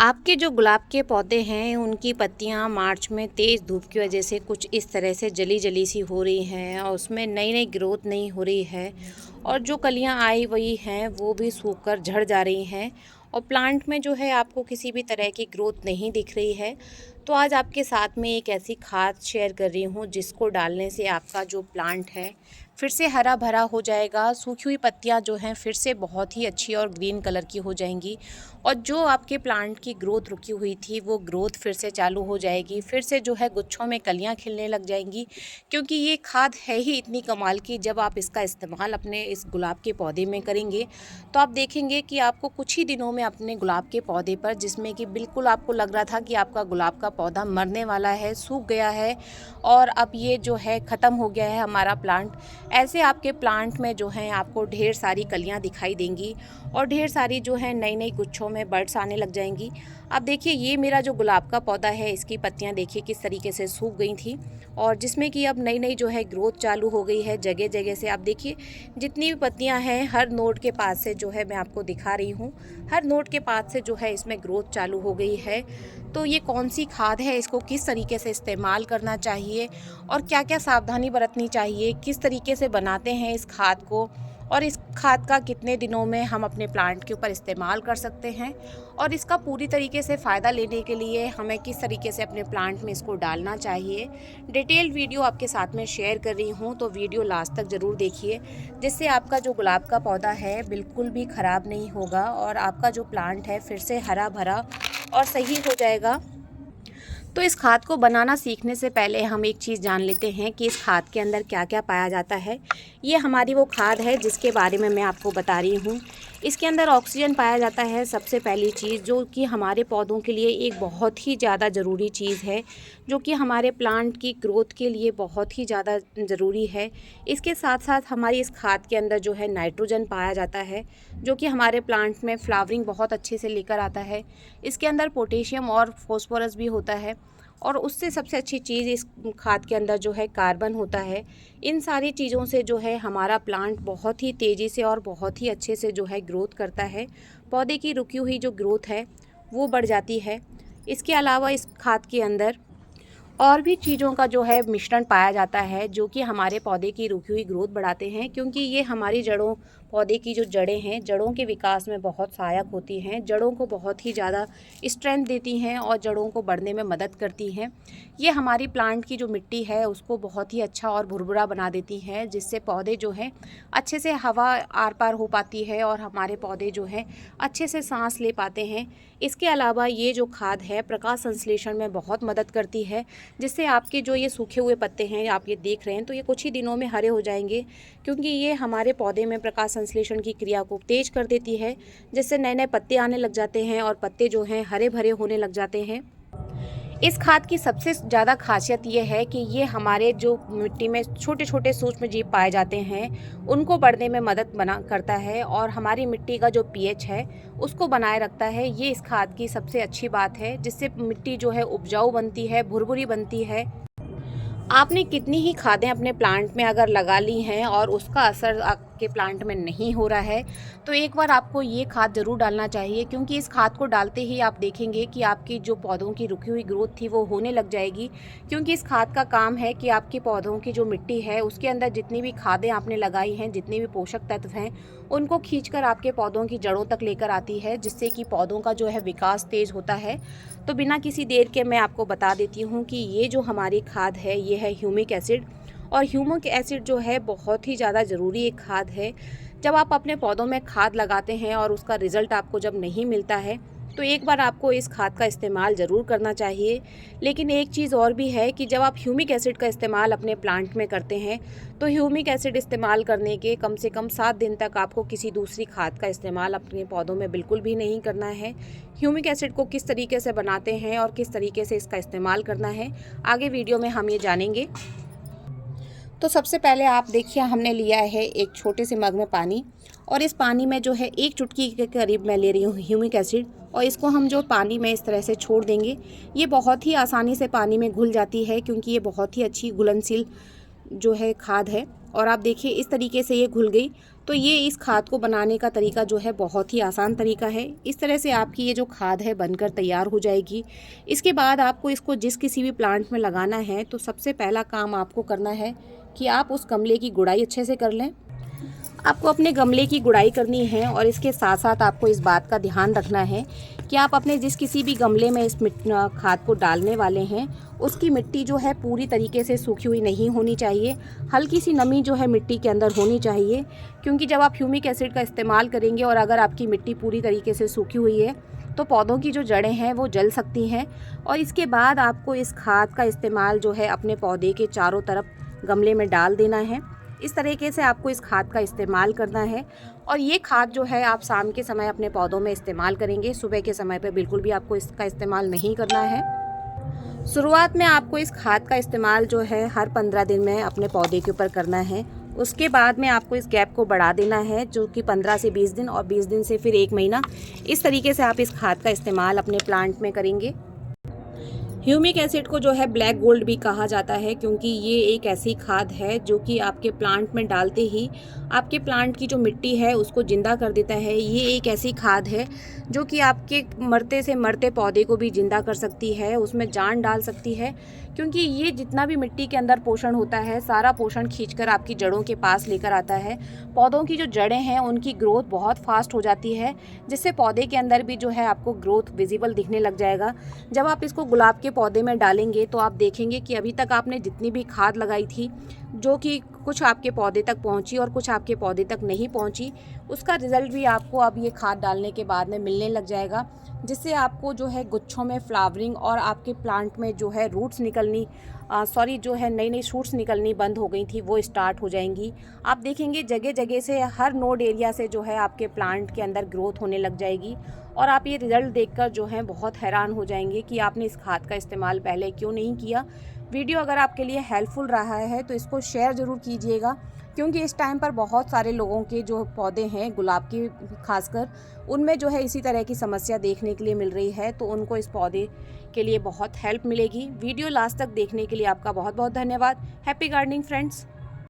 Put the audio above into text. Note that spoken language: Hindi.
आपके जो गुलाब के पौधे हैं उनकी पत्तियां मार्च में तेज़ धूप की वजह से कुछ इस तरह से जली जली सी हो रही हैं और उसमें नई नई ग्रोथ नहीं हो रही है। और जो कलियां आई हुई हैं वो भी सूख कर झड़ जा रही हैं और प्लांट में जो है आपको किसी भी तरह की ग्रोथ नहीं दिख रही है। तो आज आपके साथ में एक ऐसी खाद शेयर कर रही हूँ जिसको डालने से आपका जो प्लांट है फिर से हरा भरा हो जाएगा। सूखी हुई पत्तियां जो हैं फिर से बहुत ही अच्छी और ग्रीन कलर की हो जाएंगी और जो आपके प्लांट की ग्रोथ रुकी हुई थी वो ग्रोथ फिर से चालू हो जाएगी। फिर से जो है गुच्छों में कलियां खिलने लग जाएंगी, क्योंकि ये खाद है ही इतनी कमाल की। जब आप इसका इस्तेमाल अपने इस गुलाब के पौधे में करेंगे तो आप देखेंगे कि आपको कुछ ही दिनों में अपने गुलाब के पौधे पर, जिसमें कि बिल्कुल आपको लग रहा था कि आपका गुलाब का पौधा मरने वाला है, सूख गया है और अब ये जो है ख़त्म हो गया है हमारा प्लांट, ऐसे आपके प्लांट में जो है आपको ढेर सारी कलियां दिखाई देंगी और ढेर सारी जो है नई नई गुच्छों में बर्ड्स आने लग जाएंगी। अब देखिए ये मेरा जो गुलाब का पौधा है इसकी पत्तियां देखिए किस तरीके से सूख गई थी और जिसमें कि अब नई नई जो है ग्रोथ चालू हो गई है जगह जगह से। आप देखिए जितनी भी पत्तियां हैं हर नोड के पास से जो है मैं आपको दिखा रही हूँ, हर नोड के पास से जो है इसमें ग्रोथ चालू हो गई है। तो ये कौन सी खाद है, इसको किस तरीके से इस्तेमाल करना चाहिए और क्या क्या सावधानी बरतनी चाहिए, किस तरीके से बनाते हैं इस खाद को और इस खाद का कितने दिनों में हम अपने प्लांट के ऊपर इस्तेमाल कर सकते हैं और इसका पूरी तरीके से फ़ायदा लेने के लिए हमें किस तरीके से अपने प्लांट में इसको डालना चाहिए, डिटेल वीडियो आपके साथ में शेयर कर रही हूँ। तो वीडियो लास्ट तक ज़रूर देखिए, जिससे आपका जो गुलाब का पौधा है बिल्कुल भी ख़राब नहीं होगा और आपका जो प्लांट है फिर से हरा भरा और सही हो जाएगा। तो इस खाद को बनाना सीखने से पहले हम एक चीज़ जान लेते हैं कि इस खाद के अंदर क्या क्या पाया जाता है। ये हमारी वो खाद है जिसके बारे में मैं आपको बता रही हूँ। इसके अंदर ऑक्सीजन पाया जाता है सबसे पहली चीज़, जो कि हमारे पौधों के लिए एक बहुत ही ज़्यादा ज़रूरी चीज़ है, जो कि हमारे प्लांट की ग्रोथ के लिए बहुत ही ज़्यादा ज़रूरी है। इसके साथ साथ हमारी इस खाद के अंदर जो है नाइट्रोजन पाया जाता है, जो कि हमारे प्लांट में फ्लावरिंग बहुत अच्छे से लेकर आता है। इसके अंदर पोटेशियम और फॉस्फोरस भी होता है और उससे सबसे अच्छी चीज़ इस खाद के अंदर जो है कार्बन होता है। इन सारी चीज़ों से जो है हमारा प्लांट बहुत ही तेज़ी से और बहुत ही अच्छे से जो है ग्रोथ करता है। पौधे की रुकी हुई जो ग्रोथ है वो बढ़ जाती है। इसके अलावा इस खाद के अंदर और भी चीज़ों का जो है मिश्रण पाया जाता है, जो कि हमारे पौधे की रुकी हुई ग्रोथ बढ़ाते हैं, क्योंकि ये हमारी जड़ों, पौधे की जो जड़ें हैं, जड़ों के विकास में बहुत सहायक होती हैं, जड़ों को बहुत ही ज़्यादा स्ट्रेंथ देती हैं और जड़ों को बढ़ने में मदद करती हैं। ये हमारी प्लांट की जो मिट्टी है उसको बहुत ही अच्छा और भुरभुरा बना देती हैं, जिससे पौधे जो हैं अच्छे से हवा आर पार हो पाती है और हमारे पौधे जो हैं अच्छे से सांस ले पाते हैं। इसके अलावा ये जो खाद है प्रकाश संश्लेषण में बहुत मदद करती है, जिससे आपके जो ये सूखे हुए पत्ते हैं आप ये देख रहे हैं तो ये कुछ ही दिनों में हरे हो जाएंगे, क्योंकि ये हमारे पौधे में प्रकाश संश्लेषण की क्रिया को तेज कर देती है, जिससे नए नए पत्ते आने लग जाते हैं और पत्ते जो हैं हरे भरे होने लग जाते हैं। इस खाद की सबसे ज़्यादा खासियत ये है कि ये हमारे जो मिट्टी में छोटे छोटे सूक्ष्म जीव पाए जाते हैं उनको बढ़ने में मदद बना करता है और हमारी मिट्टी का जो पीएच है उसको बनाए रखता है। ये इस खाद की सबसे अच्छी बात है, जिससे मिट्टी जो है उपजाऊ बनती है, भुरभुरी बनती है। आपने कितनी ही खादें अपने प्लांट में अगर लगा ली हैं और उसका असर आपके प्लांट में नहीं हो रहा है, तो एक बार आपको ये खाद ज़रूर डालना चाहिए, क्योंकि इस खाद को डालते ही आप देखेंगे कि आपकी जो पौधों की रुकी हुई ग्रोथ थी वो होने लग जाएगी। क्योंकि इस खाद का काम है कि आपके पौधों की जो मिट्टी है उसके अंदर जितनी भी खादें आपने लगाई हैं, जितने भी पोषक तत्व हैं, उनको खींचकर आपके पौधों की जड़ों तक लेकर आती है, जिससे कि पौधों का जो है विकास तेज़ होता है। तो बिना किसी देर के मैं आपको बता देती हूँ कि ये जो हमारी खाद है ये है ह्यूमिक एसिड, और ह्यूमिक एसिड जो है बहुत ही ज़्यादा ज़रूरी एक खाद है। जब आप अपने पौधों में खाद लगाते हैं और उसका रिज़ल्ट आपको जब नहीं मिलता है तो एक बार आपको इस खाद का इस्तेमाल ज़रूर करना चाहिए। लेकिन एक चीज़ और भी है कि जब आप ह्यूमिक एसिड का इस्तेमाल अपने प्लांट में करते हैं तो ह्यूमिक एसिड इस्तेमाल करने के कम से कम 7 दिन तक आपको किसी दूसरी खाद का इस्तेमाल अपने पौधों में बिल्कुल भी नहीं करना है। ह्यूमिक एसिड को किस तरीके से बनाते हैं और किस तरीके से इसका इस्तेमाल करना है आगे वीडियो में हम ये जानेंगे। तो सबसे पहले आप देखिए हमने लिया है एक छोटे से मग में पानी, और इस पानी में जो है 1 चुटकी के करीब मैं ले रही हूँ ह्यूमिक एसिड, और इसको हम जो पानी में इस तरह से छोड़ देंगे। ये बहुत ही आसानी से पानी में घुल जाती है, क्योंकि ये बहुत ही अच्छी घुलनशील जो है खाद है और आप देखिए इस तरीके से ये घुल गई। तो ये इस खाद को बनाने का तरीका जो है बहुत ही आसान तरीका है। इस तरह से आपकी ये जो खाद है बनकर तैयार हो जाएगी। इसके बाद आपको इसको जिस किसी भी प्लांट में लगाना है तो सबसे पहला काम आपको करना है कि आप उस गमले की गुड़ाई अच्छे से कर लें। आपको अपने गमले की गुड़ाई करनी है और इसके साथ साथ आपको इस बात का ध्यान रखना है कि आप अपने जिस किसी भी गमले में इस खाद को डालने वाले हैं उसकी मिट्टी जो है पूरी तरीके से सूखी हुई नहीं होनी चाहिए। हल्की सी नमी जो है मिट्टी के अंदर होनी चाहिए, क्योंकि जब आप ह्यूमिक एसिड का इस्तेमाल करेंगे और अगर आपकी मिट्टी पूरी तरीके से सूखी हुई है तो पौधों की जो जड़ें हैं वो जल सकती हैं। और इसके बाद आपको इस खाद का इस्तेमाल जो है अपने पौधे के चारों तरफ गमले में डाल देना है। इस तरीके से आपको इस खाद का इस्तेमाल करना है। और ये खाद जो है आप शाम के समय अपने पौधों में इस्तेमाल करेंगे, सुबह के समय पे बिल्कुल भी आपको इसका इस्तेमाल नहीं करना है। शुरुआत में आपको इस खाद का इस्तेमाल जो है हर 15 दिन में अपने पौधे के ऊपर करना है। उसके बाद में आपको इस गैप को बढ़ा देना है, जो कि 15 से 20 दिन और 20 दिन से फिर 1 महीना। इस तरीके से आप इस खाद का इस्तेमाल अपने प्लांट में करेंगे। ह्यूमिक एसिड को जो है ब्लैक गोल्ड भी कहा जाता है, क्योंकि ये एक ऐसी खाद है जो कि आपके प्लांट में डालते ही आपके प्लांट की जो मिट्टी है उसको जिंदा कर देता है। ये एक ऐसी खाद है जो कि आपके मरते से मरते पौधे को भी जिंदा कर सकती है, उसमें जान डाल सकती है, क्योंकि ये जितना भी मिट्टी के अंदर पोषण होता है सारा पोषण खींचकर आपकी जड़ों के पास लेकर आता है। पौधों की जो जड़ें हैं उनकी ग्रोथ बहुत फास्ट हो जाती है, जिससे पौधे के अंदर भी जो है आपको ग्रोथ विजिबल दिखने लग जाएगा। जब आप इसको गुलाब के पौधे में डालेंगे तो आप देखेंगे कि अभी तक आपने जितनी भी खाद लगाई थी, जो कि कुछ आपके पौधे तक पहुंची और कुछ आपके पौधे तक नहीं पहुंची, उसका रिजल्ट भी आपको अब ये खाद डालने के बाद में मिलने लग जाएगा, जिससे आपको जो है गुच्छों में फ्लावरिंग और आपके प्लांट में जो है रूट्स निकलनी जो है नई नई शूट्स निकलनी बंद हो गई थी वो स्टार्ट हो जाएंगी। आप देखेंगे जगह जगह से हर नोड एरिया से जो है आपके प्लांट के अंदर ग्रोथ होने लग जाएगी। और आप ये रिज़ल्ट देखकर जो है बहुत हैरान हो जाएंगे कि आपने इस खाद का इस्तेमाल पहले क्यों नहीं किया। वीडियो अगर आपके लिए हेल्पफुल रहा है तो इसको शेयर ज़रूर कीजिएगा, क्योंकि इस टाइम पर बहुत सारे लोगों के जो पौधे हैं गुलाब की खासकर, उनमें जो है इसी तरह की समस्या देखने के लिए मिल रही है, तो उनको इस पौधे के लिए बहुत हेल्प मिलेगी। वीडियो लास्ट तक देखने के लिए आपका बहुत बहुत धन्यवाद। Happy gardening friends.